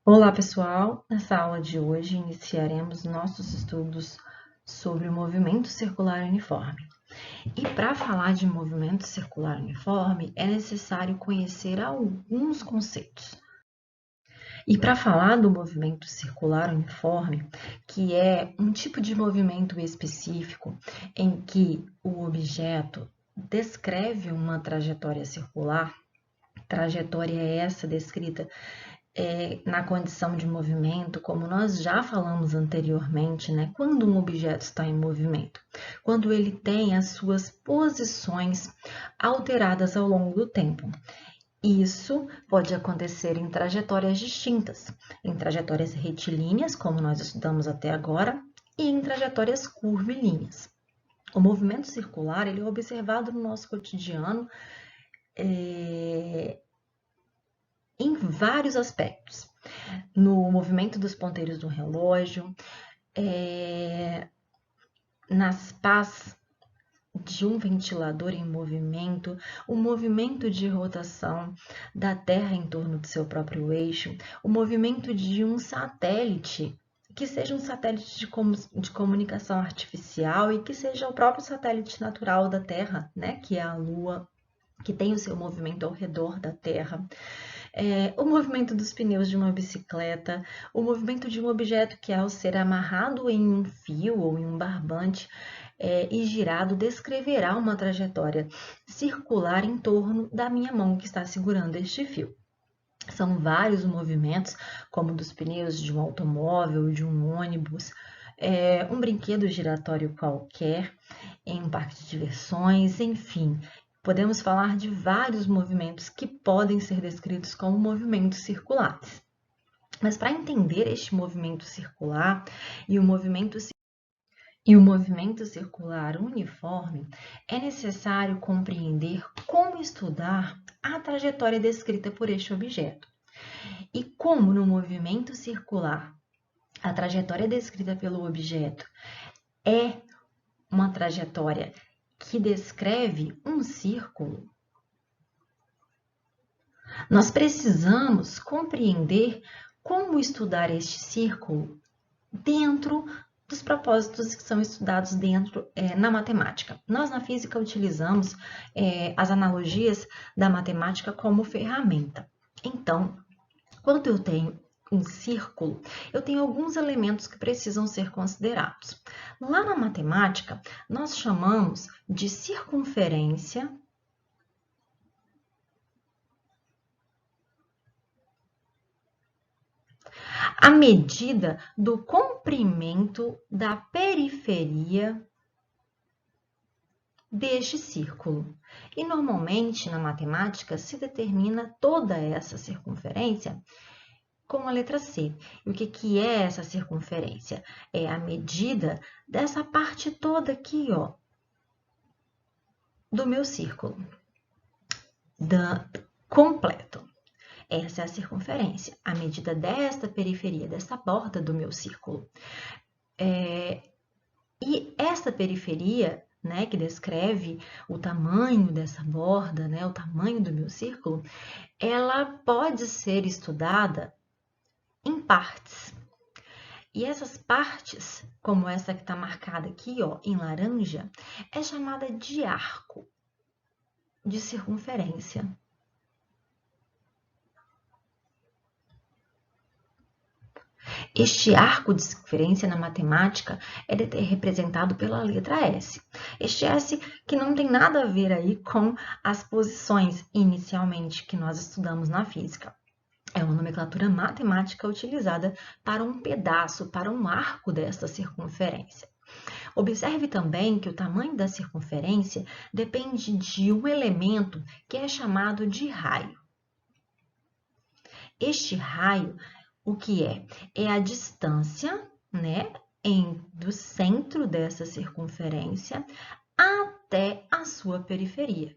Olá, pessoal! Nessa aula de hoje, iniciaremos nossos estudos sobre o movimento circular uniforme. E para falar de movimento circular uniforme, é necessário conhecer alguns conceitos. E para falar do movimento circular uniforme, que é um tipo de movimento específico em que o objeto descreve uma trajetória circular, trajetória essa descrita na condição de movimento, como nós já falamos anteriormente, né? Quando um objeto está em movimento, quando ele tem as suas posições alteradas ao longo do tempo. Isso pode acontecer em trajetórias distintas, em trajetórias retilíneas, como nós estudamos até agora, e em trajetórias curvilíneas. O movimento circular ele é observado no nosso cotidiano em vários aspectos. No movimento dos ponteiros do relógio, nas pás de um ventilador em movimento, o movimento de rotação da Terra em torno do seu próprio eixo, o movimento de um satélite, que seja um satélite de comunicação artificial e que seja o próprio satélite natural da Terra, né, que é a Lua, que tem o seu movimento ao redor da Terra. O movimento dos pneus de uma bicicleta, o movimento de um objeto que, ao ser amarrado em um fio ou em um barbante e girado, descreverá uma trajetória circular em torno da minha mão que está segurando este fio. São vários movimentos, como dos pneus de um automóvel, de um ônibus, um brinquedo giratório qualquer, em um parque de diversões, enfim. Podemos falar de vários movimentos que podem ser descritos como movimentos circulares. Mas para entender este movimento circular e o movimento circular uniforme, é necessário compreender como estudar a trajetória descrita por este objeto. E como no movimento circular, a trajetória descrita pelo objeto é uma trajetória que descreve um círculo, nós precisamos compreender como estudar este círculo dentro dos propósitos que são estudados na matemática. Nós, na física, utilizamos as analogias da matemática como ferramenta. Então, quando eu tenho um círculo, eu tenho alguns elementos que precisam ser considerados. Lá na matemática, nós chamamos de circunferência a medida do comprimento da periferia deste círculo. E normalmente na matemática se determina toda essa circunferência com a letra C. E o que é essa circunferência? É a medida dessa parte toda aqui, ó, do meu círculo, completo. Essa é a circunferência, a medida desta periferia, dessa borda do meu círculo. E esta periferia, né, que descreve o tamanho dessa borda, né, o tamanho do meu círculo, ela pode ser estudada em partes. E essas partes, como essa que está marcada aqui, ó, em laranja, é chamada de arco de circunferência. Este arco de circunferência na matemática é representado pela letra S. Este S que não tem nada a ver aí com as posições inicialmente que nós estudamos na física. É uma nomenclatura matemática utilizada para um pedaço, para um arco desta circunferência. Observe também que o tamanho da circunferência depende de um elemento que é chamado de raio. Este raio, o que é? É a distância, né, do centro dessa circunferência até a sua periferia.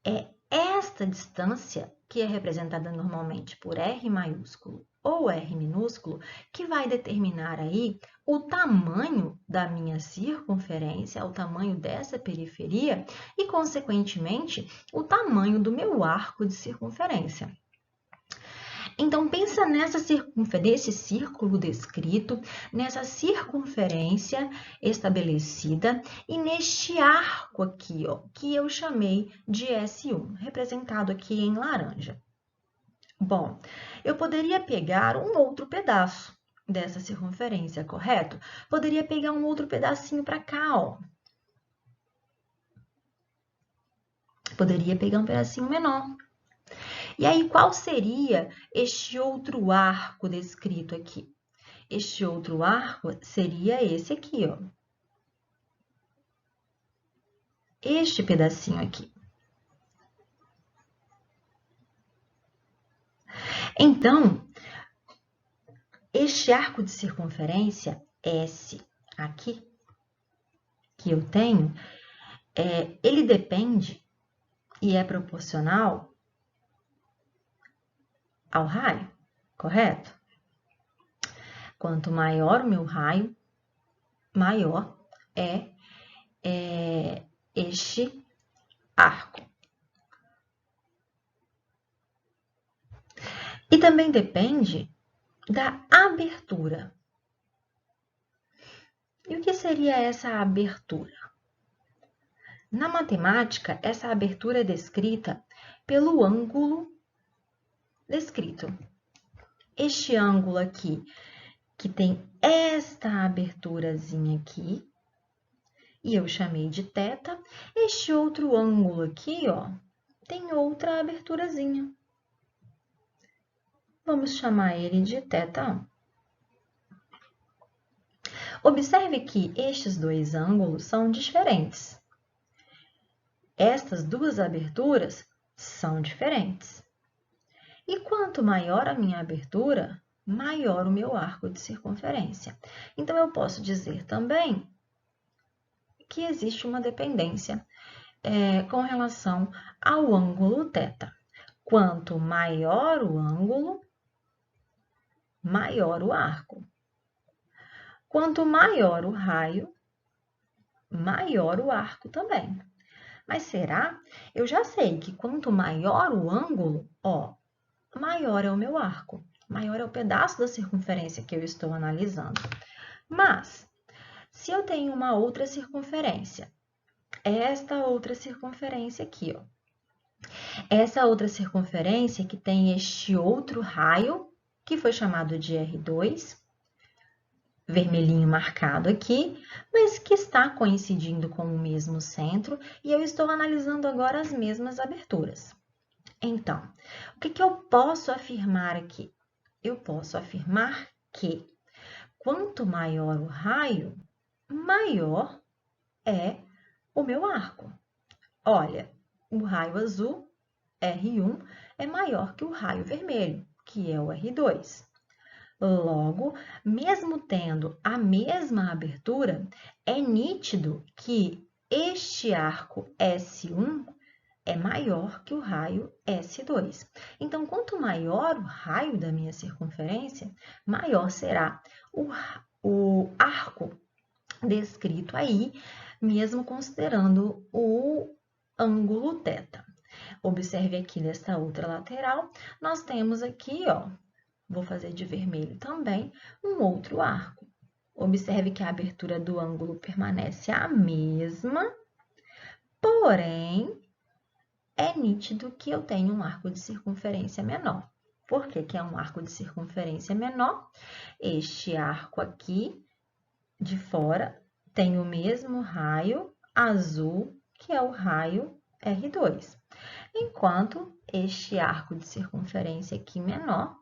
É esta distância, que é representada normalmente por R maiúsculo ou R minúsculo, que vai determinar aí o tamanho da minha circunferência, o tamanho dessa periferia e, consequentemente, o tamanho do meu arco de circunferência. Então, pensa nesse círculo descrito, nessa circunferência estabelecida e neste arco aqui, ó, que eu chamei de S1, representado aqui em laranja. Bom, eu poderia pegar um outro pedaço dessa circunferência, correto? Poderia pegar um outro pedacinho para cá, ó. Poderia pegar um pedacinho menor. E aí, qual seria este outro arco descrito aqui? Este outro arco seria esse aqui, ó. Este pedacinho aqui. Então, este arco de circunferência S aqui, que eu tenho, ele depende e é proporcional ao raio, correto? Quanto maior o meu raio, maior é este arco. E também depende da abertura. E o que seria essa abertura? Na matemática, essa abertura é descrita pelo ângulo descrito. Este ângulo aqui, que tem esta aberturazinha aqui, e eu chamei de θ. Este outro ângulo aqui, ó, tem outra aberturazinha. Vamos chamar ele de θ1. Observe que estes dois ângulos são diferentes. Estas duas aberturas são diferentes. E quanto maior a minha abertura, maior o meu arco de circunferência. Então, eu posso dizer também que existe uma dependência com relação ao ângulo θ. Quanto maior o ângulo, maior o arco. Quanto maior o raio, maior o arco também. Mas será? Eu já sei que quanto maior o ângulo, ó, maior é o meu arco. Maior é o pedaço da circunferência que eu estou analisando. Mas, se eu tenho uma outra circunferência, esta outra circunferência aqui, ó. Essa outra circunferência que tem este outro raio, que foi chamado de R2, vermelhinho marcado aqui, mas que está coincidindo com o mesmo centro, e eu estou analisando agora as mesmas aberturas. Então, o que eu posso afirmar aqui? Eu posso afirmar que quanto maior o raio, maior é o meu arco. Olha, o raio azul, R1, é maior que o raio vermelho, que é o R2. Logo, mesmo tendo a mesma abertura, é nítido que este arco S1 é maior que o raio S2. Então, quanto maior o raio da minha circunferência, maior será o arco descrito aí, mesmo considerando o ângulo θ. Observe aqui nesta outra lateral, nós temos aqui, ó, vou fazer de vermelho também, um outro arco. Observe que a abertura do ângulo permanece a mesma, porém, é nítido que eu tenho um arco de circunferência menor. Por que que é um arco de circunferência menor? Este arco aqui de fora tem o mesmo raio azul, que é o raio R2. Enquanto este arco de circunferência aqui menor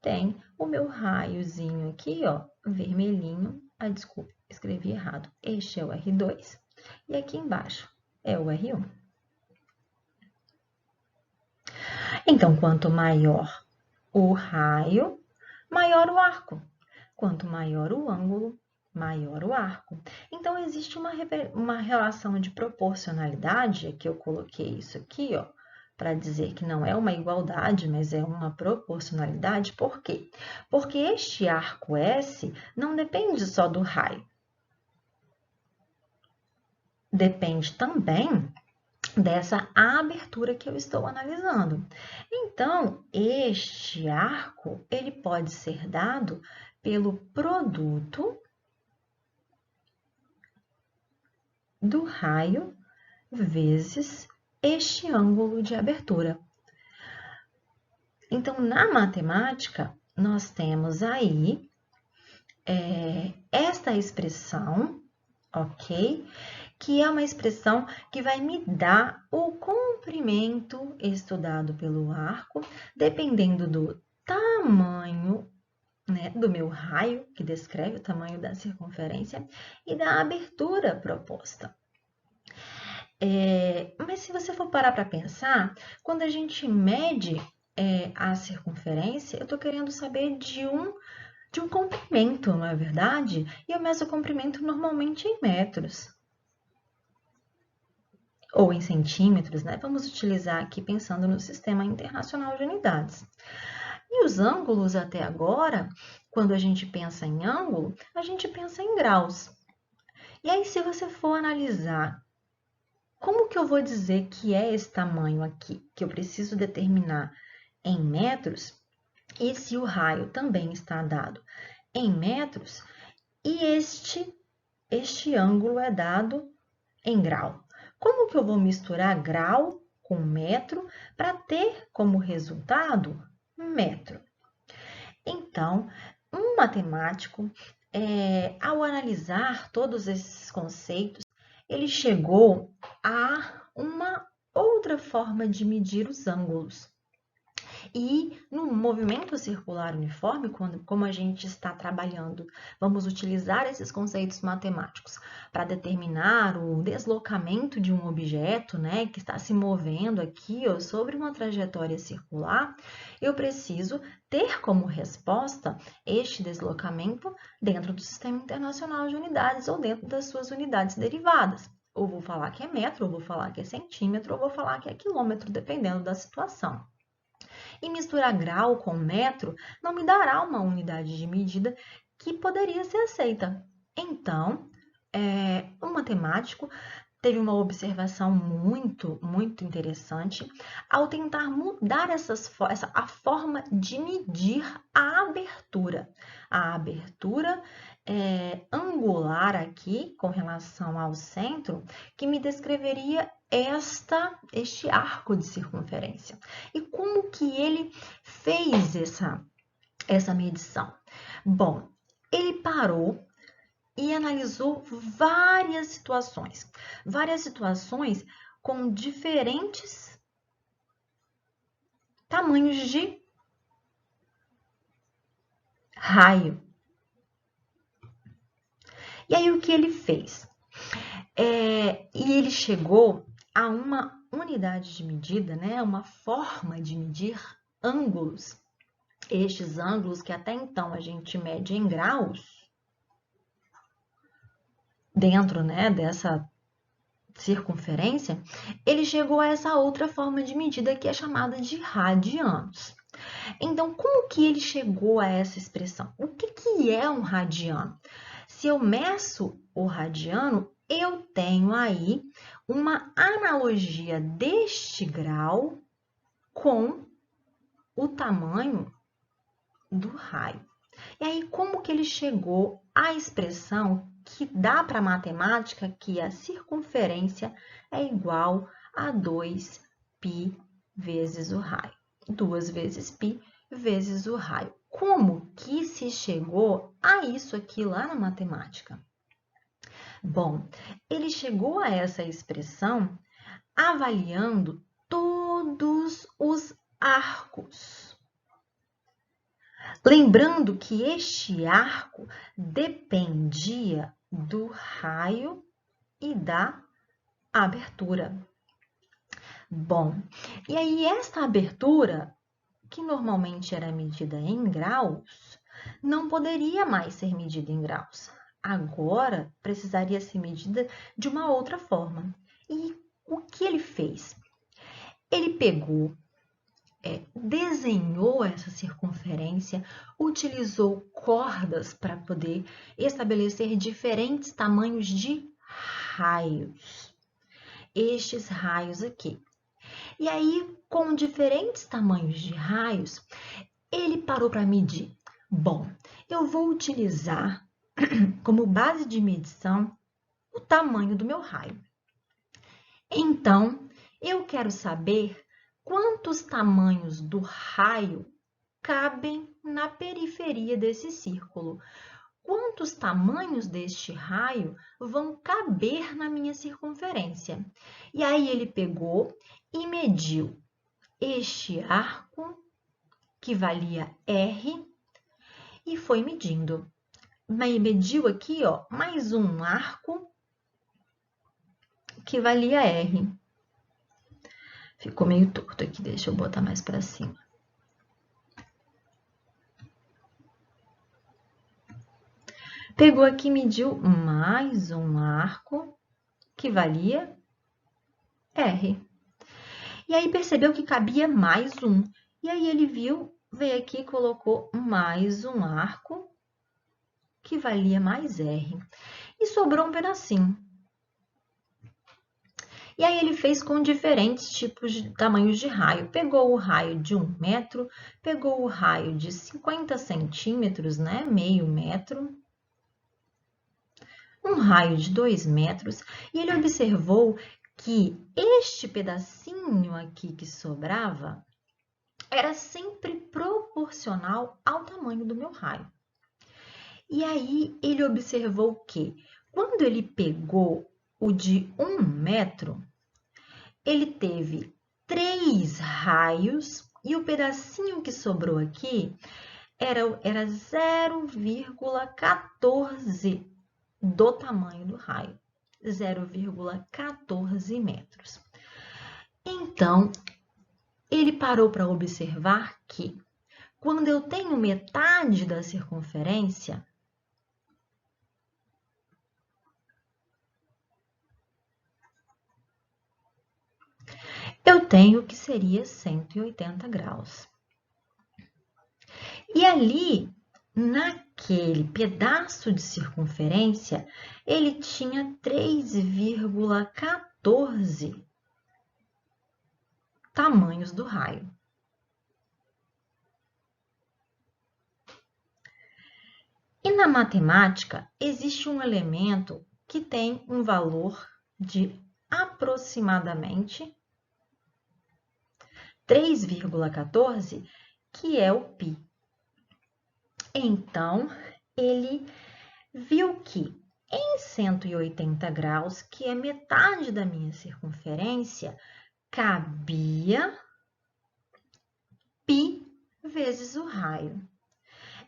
tem o meu raiozinho aqui, ó, vermelhinho. Ah, desculpa, escrevi errado. Este é o R2 e aqui embaixo é o R1. Então, quanto maior o raio, maior o arco. Quanto maior o ângulo, maior o arco. Então, existe uma relação de proporcionalidade, aqui eu coloquei isso aqui, ó, para dizer que não é uma igualdade, mas é uma proporcionalidade. Por quê? Porque este arco S não depende só do raio. Depende também dessa abertura que eu estou analisando. Então, este arco, ele pode ser dado pelo produto do raio vezes este ângulo de abertura. Então, na matemática, nós temos aí esta expressão, ok? Que é uma expressão que vai me dar o comprimento estudado pelo arco, dependendo do tamanho, né, do meu raio, que descreve o tamanho da circunferência, e da abertura proposta. Mas se você for parar para pensar, quando a gente mede a circunferência, eu estou querendo saber de um comprimento, não é verdade? E eu meço o comprimento normalmente em metros. Ou em centímetros, né? Vamos utilizar aqui pensando no Sistema Internacional de Unidades. E os ângulos até agora, quando a gente pensa em ângulo, a gente pensa em graus. E aí, se você for analisar, como que eu vou dizer que é esse tamanho aqui, que eu preciso determinar em metros, e se o raio também está dado em metros, e este ângulo é dado em grau? Como que eu vou misturar grau com metro para ter como resultado metro? Então, um matemático, ao analisar todos esses conceitos, ele chegou a uma outra forma de medir os ângulos. E no movimento circular uniforme, como a gente está trabalhando, vamos utilizar esses conceitos matemáticos para determinar o deslocamento de um objeto, né, que está se movendo aqui ó, sobre uma trajetória circular, eu preciso ter como resposta este deslocamento dentro do Sistema Internacional de Unidades ou dentro das suas unidades derivadas. Ou vou falar que é metro, ou vou falar que é centímetro, ou vou falar que é quilômetro, dependendo da situação. E misturar grau com metro não me dará uma unidade de medida que poderia ser aceita. Então, um matemático teve uma observação muito interessante ao tentar mudar a forma de medir a abertura. A abertura angular aqui, com relação ao centro, que me descreveria este arco de circunferência. E como que ele fez essa medição? Bom, ele parou e analisou várias situações com diferentes tamanhos de raio. E aí, o que ele fez? E ele chegou a uma unidade de medida, né? Uma forma de medir ângulos. Estes ângulos que até então a gente mede em graus, dentro, né, dessa circunferência, ele chegou a essa outra forma de medida que é chamada de radianos. Então, como que ele chegou a essa expressão? O que é um radiano? Se eu meço o radiano, eu tenho aí uma analogia deste grau com o tamanho do raio. E aí, como que ele chegou à expressão que dá para a matemática que a circunferência é igual a 2π vezes o raio. 2 vezes π vezes o raio. Como que se chegou a isso aqui lá na matemática? Bom, ele chegou a essa expressão avaliando todos os arcos. Lembrando que este arco dependia do raio e da abertura. Bom, e aí esta abertura, que normalmente era medida em graus, não poderia mais ser medida em graus. Agora precisaria ser medida de uma outra forma. E o que ele fez? Ele pegou, desenhou essa circunferência, utilizou cordas para poder estabelecer diferentes tamanhos de raios. estes raios aqui. E aí, com diferentes tamanhos de raios, ele parou para medir. Bom, eu vou utilizar como base de medição o tamanho do meu raio. Então, eu quero saber quantos tamanhos do raio cabem na periferia desse círculo. Quantos tamanhos deste raio vão caber na minha circunferência? E aí ele pegou e mediu este arco, que valia R, e foi medindo. Mediu aqui, ó, mais um arco, que valia R. Ficou meio torto aqui, deixa eu botar mais para cima. Pegou aqui e mediu mais um arco, que valia R. E aí percebeu que cabia mais um. E aí ele veio aqui e colocou mais um arco, que valia mais R. E sobrou um pedacinho. E aí ele fez com diferentes tipos de tamanhos de raio. Pegou o raio de 1 metro, pegou o raio de 50 centímetros, né? Meio metro. Um raio de 2 metros. E ele observou que este pedacinho aqui que sobrava era sempre proporcional ao tamanho do meu raio. E aí ele observou que quando ele pegou o de 1 metro, ele teve 3 raios e o pedacinho que sobrou aqui era 0,14 do tamanho do raio, 0,14 metros. Então, ele parou para observar que quando eu tenho metade da circunferência, eu tenho que seria 180 graus. E ali, naquele pedaço de circunferência, ele tinha 3,14 tamanhos do raio. E na matemática, existe um elemento que tem um valor de aproximadamente 3,14, que é o π. Então, ele viu que em 180 graus, que é metade da minha circunferência, cabia π vezes o raio.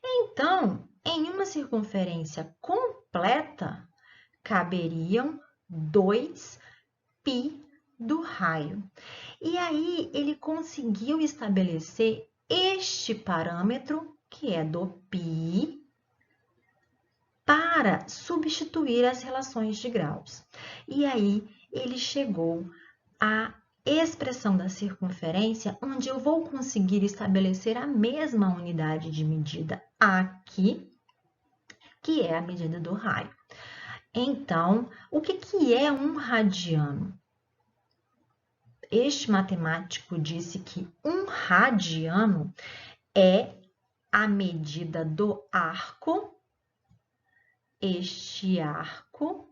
Então, em uma circunferência completa, caberiam 2 π do raio. E aí, ele conseguiu estabelecer este parâmetro, que é do π, para substituir as relações de graus. E aí, ele chegou à expressão da circunferência, onde eu vou conseguir estabelecer a mesma unidade de medida aqui, que é a medida do raio. Então, o que é um radiano? Este matemático disse que um radiano é a medida do arco. Este arco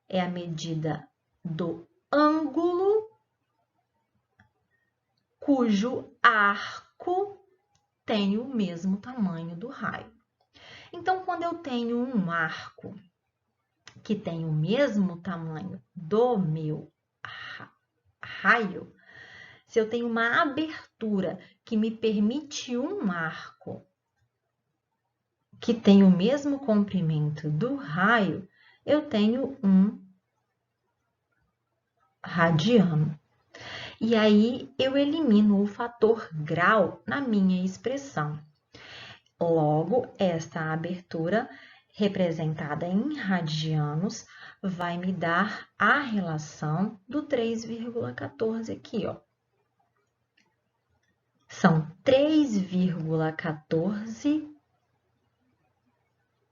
é a medida do ângulo cujo arco tem o mesmo tamanho do raio. Então, quando eu tenho um arco que tem o mesmo tamanho do meu raio, se eu tenho uma abertura que me permite um arco que tem o mesmo comprimento do raio, eu tenho um radiano. E aí, eu elimino o fator grau na minha expressão. Logo, esta abertura, representada em radianos, vai me dar a relação do 3,14 aqui, ó. São 3,14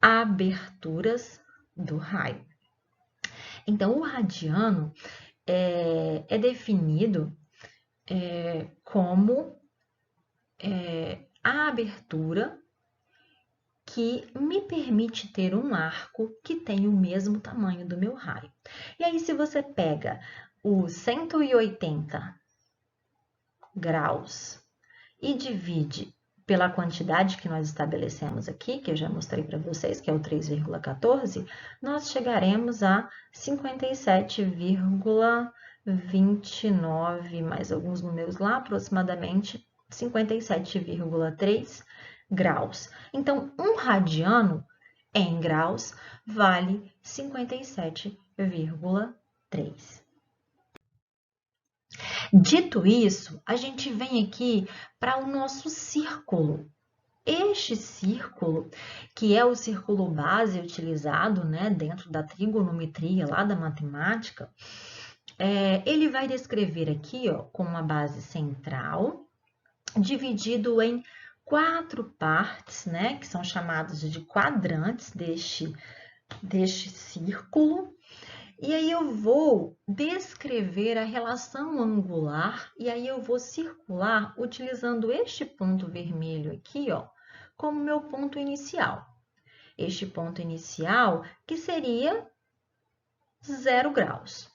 aberturas do raio. Então, o radiano é definido como a abertura que me permite ter um arco que tem o mesmo tamanho do meu raio. E aí, se você pega os 180 graus e divide pela quantidade que nós estabelecemos aqui, que eu já mostrei para vocês, que é o 3,14, nós chegaremos a 57,29, mais alguns números lá, aproximadamente 57,3 graus. Então, um radiano em graus vale 57,3. Dito isso, a gente vem aqui para o nosso círculo. Este círculo, que é o círculo base utilizado, né, dentro da trigonometria lá da matemática, ele vai descrever aqui, ó, com uma base central, dividido em 4 partes, né, que são chamadas de quadrantes deste círculo. E aí eu vou descrever a relação angular e aí eu vou circular utilizando este ponto vermelho aqui, ó, como meu ponto inicial. Este ponto inicial que seria 0 graus.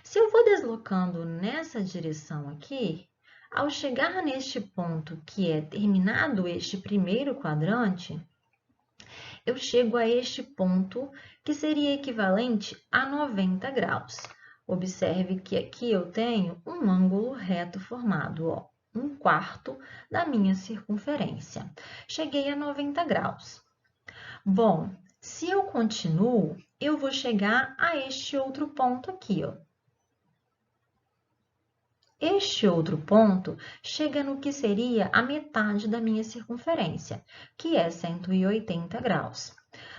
Se eu vou deslocando nessa direção aqui, ao chegar neste ponto que é terminado este primeiro quadrante, eu chego a este ponto que seria equivalente a 90 graus. Observe que aqui eu tenho um ângulo reto formado, ó, 1/4 da minha circunferência. Cheguei a 90 graus. Bom, se eu continuo, eu vou chegar a este outro ponto aqui, ó. Este outro ponto chega no que seria a metade da minha circunferência, que é 180 graus.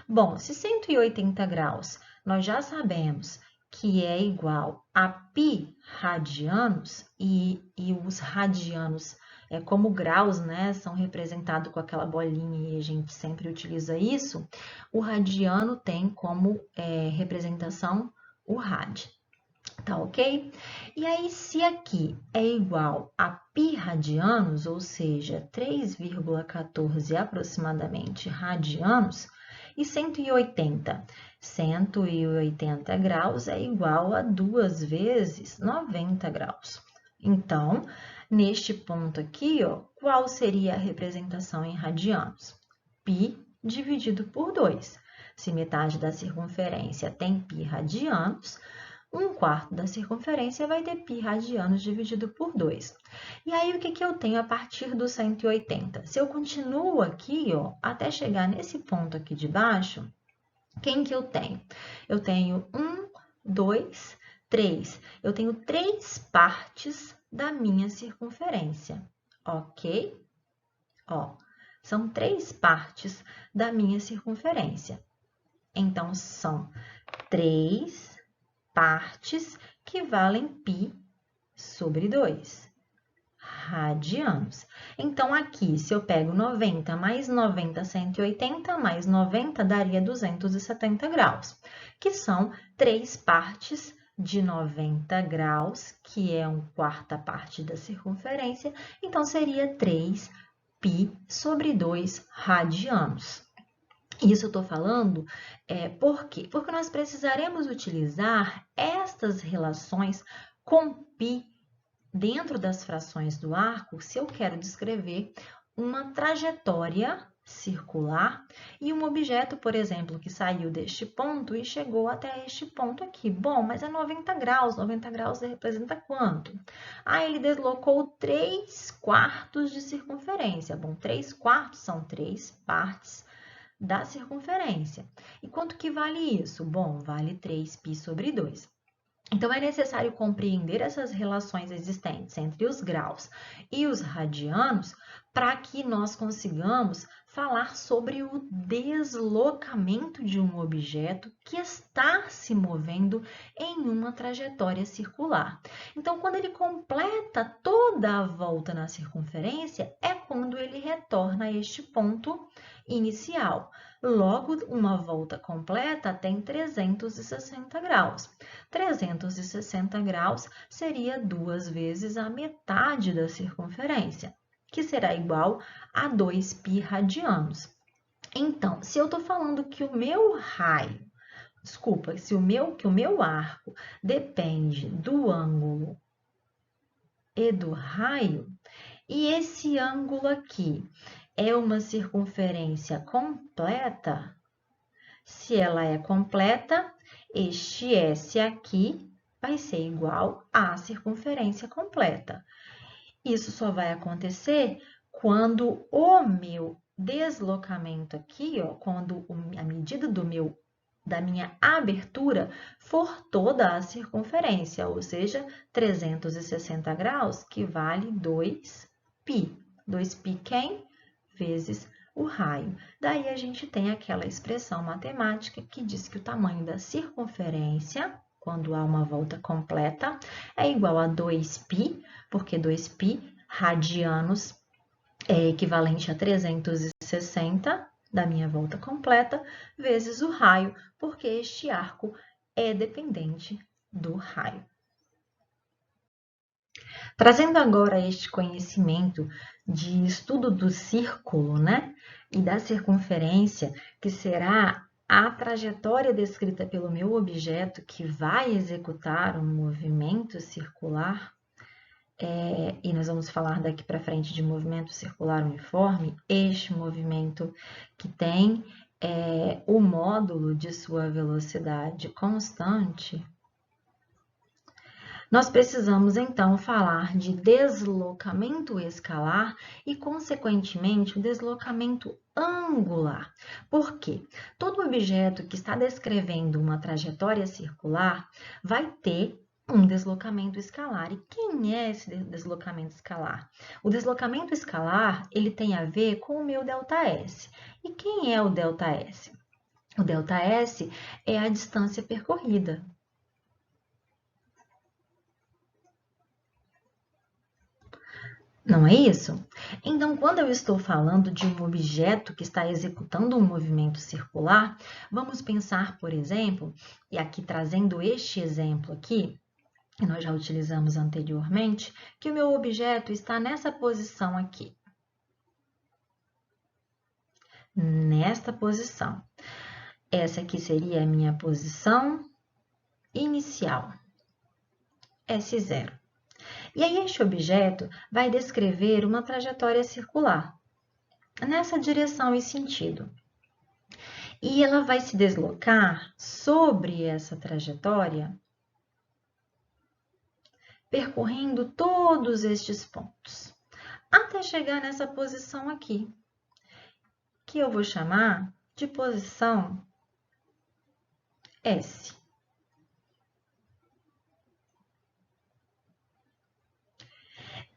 Bom, se 180 graus nós já sabemos que é igual a π radianos, e os radianos, como graus, né, são representados com aquela bolinha e a gente sempre utiliza isso, o radiano tem como representação o rad. Tá ok? E aí, se aqui é igual a π radianos, ou seja, 3,14 aproximadamente radianos, e 180 graus é igual a 2 vezes 90 graus. Então, neste ponto aqui, ó, qual seria a representação em radianos? π dividido por 2. Se metade da circunferência tem π radianos, 1/4 da circunferência vai ter π radianos dividido por 2. E aí, o que eu tenho a partir do 180? Se eu continuo aqui, ó, até chegar nesse ponto aqui de baixo, quem que eu tenho? Eu tenho 1, 2, 3. Eu tenho 3 partes da minha circunferência, ok? Ó, são 3 partes da minha circunferência. Então, são 3 partes que valem π sobre 2 radianos. Então, aqui, se eu pego 90 mais 90, 180, mais 90 daria 270 graus, que são 3 partes de 90 graus, que é 1/4 parte da circunferência, então seria 3 π sobre 2 radianos. Isso eu estou falando por quê? Porque nós precisaremos utilizar estas relações com π dentro das frações do arco se eu quero descrever uma trajetória circular e um objeto, por exemplo, que saiu deste ponto e chegou até este ponto aqui. Bom, mas é 90 graus. 90 graus representa quanto? Ah, ele deslocou 3/4 de circunferência. Bom, 3/4 são 3 partes da circunferência. E quanto que vale isso? Bom, vale 3π sobre 2. Então, é necessário compreender essas relações existentes entre os graus e os radianos para que nós consigamos falar sobre o deslocamento de um objeto que está se movendo em uma trajetória circular. Então, quando ele completa toda a volta na circunferência, é quando ele retorna a este ponto inicial. Logo, uma volta completa tem 360 graus. 360 graus seria 2 vezes a metade da circunferência, que será igual a 2π radianos. Então, se eu estou falando que o meu raio, que o meu arco depende do ângulo e do raio, e esse ângulo aqui é uma circunferência completa, se ela é completa, este S aqui vai ser igual à circunferência completa. Isso só vai acontecer quando o meu deslocamento aqui, ó, quando a medida da minha abertura for toda a circunferência, ou seja, 360 graus, que vale 2π. 2π quem? Vezes o raio. Daí a gente tem aquela expressão matemática que diz que o tamanho da circunferência, quando há uma volta completa, é igual a 2π, porque 2π radianos é equivalente a 360 da minha volta completa, vezes o raio, porque este arco é dependente do raio. Trazendo agora este conhecimento de estudo do círculo, né, e da circunferência, que será a trajetória descrita pelo meu objeto que vai executar um movimento circular, e nós vamos falar daqui para frente de movimento circular uniforme, este movimento que tem o módulo de sua velocidade constante, nós precisamos, então, falar de deslocamento escalar e, consequentemente, o deslocamento angular. Por quê? Todo objeto que está descrevendo uma trajetória circular vai ter um deslocamento escalar. E quem é esse deslocamento escalar? O deslocamento escalar, ele tem a ver com o meu ΔS. E quem é o ΔS? O ΔS é a distância percorrida. Não é isso? Então, quando eu estou falando de um objeto que está executando um movimento circular, vamos pensar, por exemplo, e aqui trazendo este exemplo aqui, que nós já utilizamos anteriormente, que o meu objeto está nessa posição aqui. Nesta posição. Essa aqui seria a minha posição inicial, S0. E aí, este objeto vai descrever uma trajetória circular, nessa direção e sentido. E ela vai se deslocar sobre essa trajetória, percorrendo todos estes pontos, até chegar nessa posição aqui, que eu vou chamar de posição S.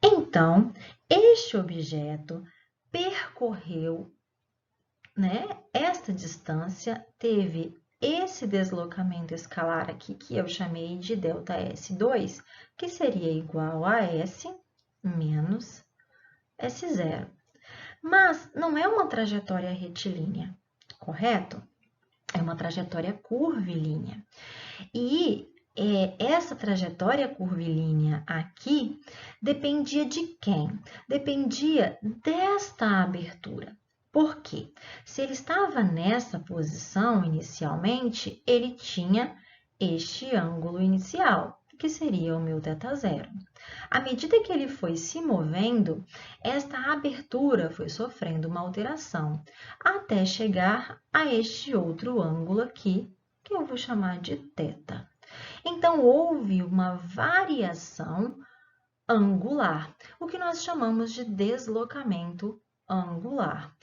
Então, este objeto percorreu, esta distância, teve esse deslocamento escalar aqui, que eu chamei de ΔS2, que seria igual a S menos S0. Mas não é uma trajetória retilínea, correto? É uma trajetória curvilínea. E essa trajetória curvilínea aqui dependia de quem? Dependia desta abertura. Por quê? Se ele estava nessa posição inicialmente, ele tinha este ângulo inicial, que seria o meu θ0. À medida que ele foi se movendo, esta abertura foi sofrendo uma alteração, até chegar a este outro ângulo aqui, que eu vou chamar de θ. Então, houve uma variação angular, o que nós chamamos de deslocamento angular.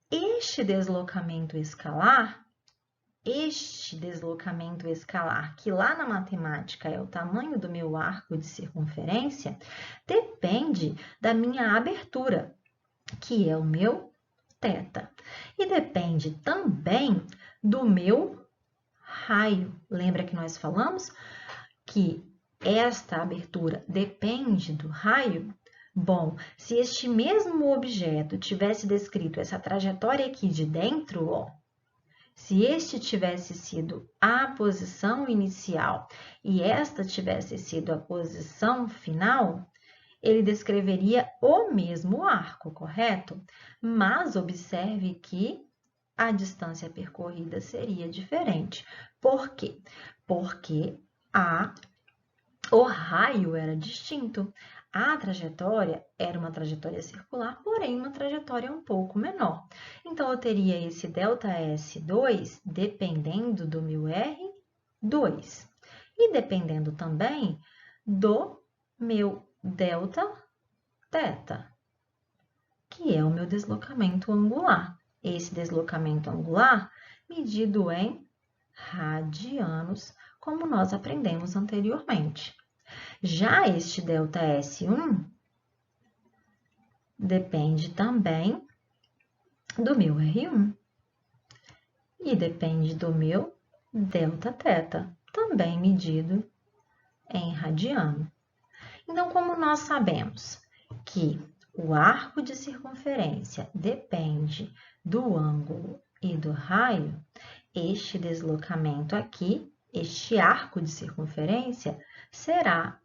Este deslocamento escalar, que lá na matemática é o tamanho do meu arco de circunferência, depende da minha abertura, que é o meu θ. E depende também do meu raio. Lembra que nós falamos que esta abertura depende do raio? Bom, se este mesmo objeto tivesse descrito essa trajetória aqui de dentro, ó, se este tivesse sido a posição inicial e esta tivesse sido a posição final, ele descreveria o mesmo arco, correto? Mas observe que a distância percorrida seria diferente. Por quê? Porque o raio era distinto. A trajetória era uma trajetória circular, porém uma trajetória um pouco menor. Então, eu teria esse ΔS2 dependendo do meu R2 e dependendo também do meu Δθ, que é o meu deslocamento angular. Esse deslocamento angular medido em radianos, como nós aprendemos anteriormente. Já este ΔS1 depende também do meu R1 e depende do meu Δθ, também medido em radiano. Então, como nós sabemos que o arco de circunferência depende do ângulo e do raio, este deslocamento aqui, este arco de circunferência, será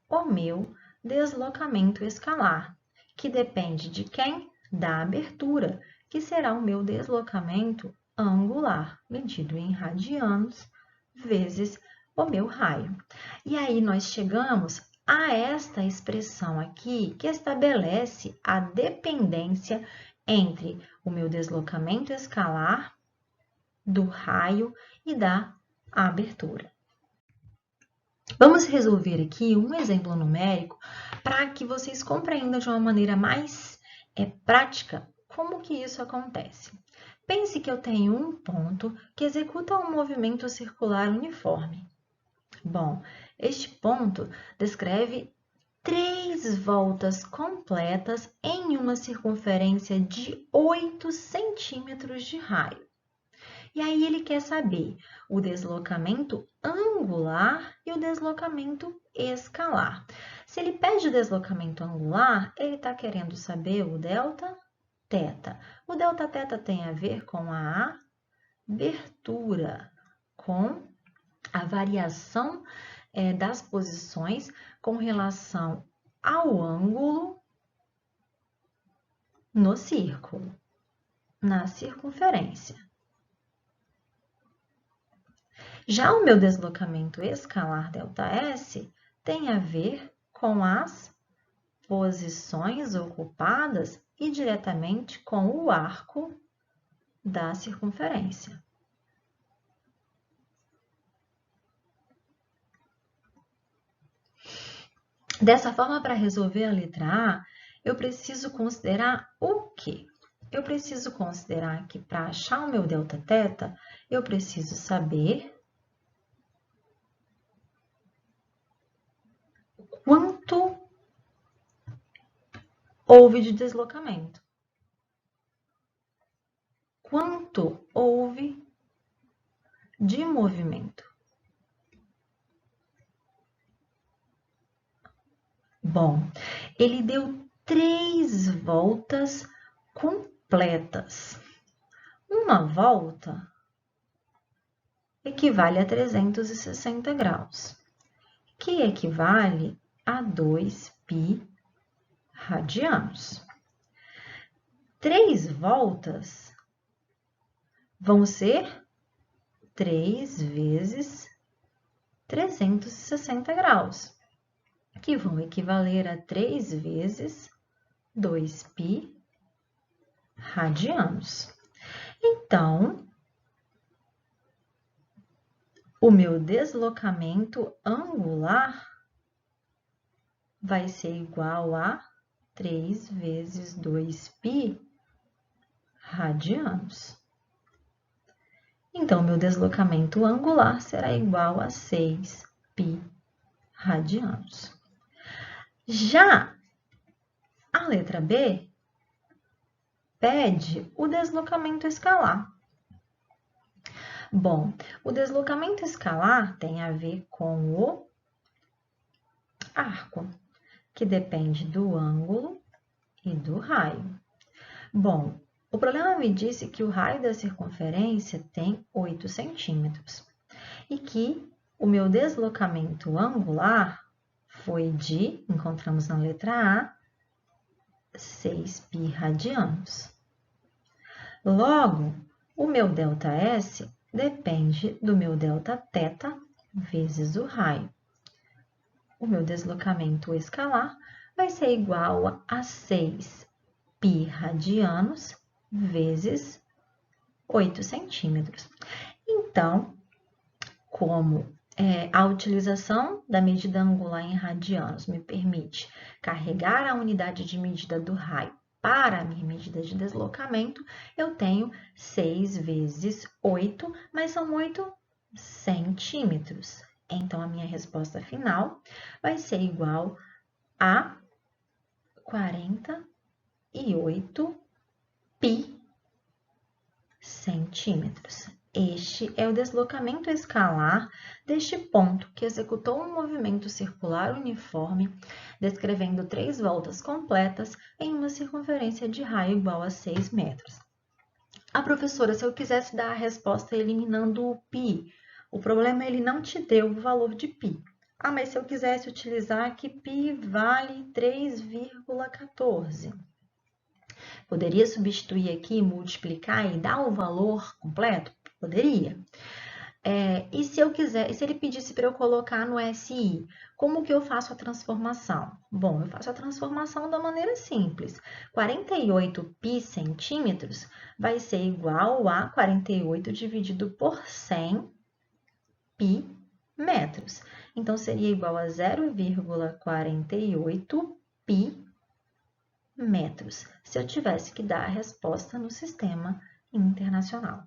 o meu deslocamento escalar, que depende de quem? Da abertura, que será o meu deslocamento angular, medido em radianos, vezes o meu raio. E aí, nós chegamos a esta expressão aqui, que estabelece a dependência entre o meu deslocamento escalar, do raio e da abertura. Vamos resolver aqui um exemplo numérico para que vocês compreendam de uma maneira mais prática como que isso acontece. Pense que eu tenho um ponto que executa um movimento circular uniforme. Bom, este ponto descreve 3 voltas completas em uma circunferência de 8 centímetros de raio. E aí ele quer saber o deslocamento angular e o deslocamento escalar. Se ele pede o deslocamento angular, ele está querendo saber o Δθ. O Δθ tem a ver com a abertura, com a variação das posições com relação ao ângulo no círculo, na circunferência. Já o meu deslocamento escalar ΔS tem a ver com as posições ocupadas e diretamente com o arco da circunferência. Dessa forma, para resolver a letra A, eu preciso considerar o quê? Eu preciso considerar que para achar o meu Δθ, eu preciso saber quanto houve de deslocamento. Quanto houve de movimento. Bom, ele deu 3 voltas completas. Uma volta equivale a 360 graus, que equivale a 2π radianos. 3 voltas vão ser 3 vezes 360 graus, que vão equivaler a 3 vezes 2π radianos. Então, o meu deslocamento angular vai ser igual a 3 vezes 2π radianos. Então, meu deslocamento angular será igual a 6π radianos. Já a letra B pede o deslocamento escalar. Bom, o deslocamento escalar tem a ver com o arco. que depende do ângulo e do raio. Bom, o problema me disse que o raio da circunferência tem 8 centímetros e que o meu deslocamento angular foi de, encontramos na letra A, 6π radianos. Logo, o meu ΔS depende do meu Δθ vezes o raio. O meu deslocamento escalar vai ser igual a 6π radianos vezes 8 centímetros. Então, como a utilização da medida angular em radianos me permite carregar a unidade de medida do raio para a minha medida de deslocamento, eu tenho 6 vezes 8, mas são 8 centímetros. Então, a minha resposta final vai ser igual a 48 π centímetros. Este é o deslocamento escalar deste ponto que executou um movimento circular uniforme, descrevendo 3 voltas completas em uma circunferência de raio igual a 6 metros. Ah, professora, se eu quisesse dar a resposta eliminando o π, o problema é ele não te deu o valor de π. Ah, mas se eu quisesse utilizar que π vale 3,14. Poderia substituir aqui, multiplicar e dar o valor completo? Poderia. E se ele pedisse para eu colocar no SI, como que eu faço a transformação? Bom, eu faço a transformação da maneira simples. 48 π centímetros vai ser igual a 48 dividido por 100 π metros. Então, seria igual a 0,48 π metros, se eu tivesse que dar a resposta no sistema internacional.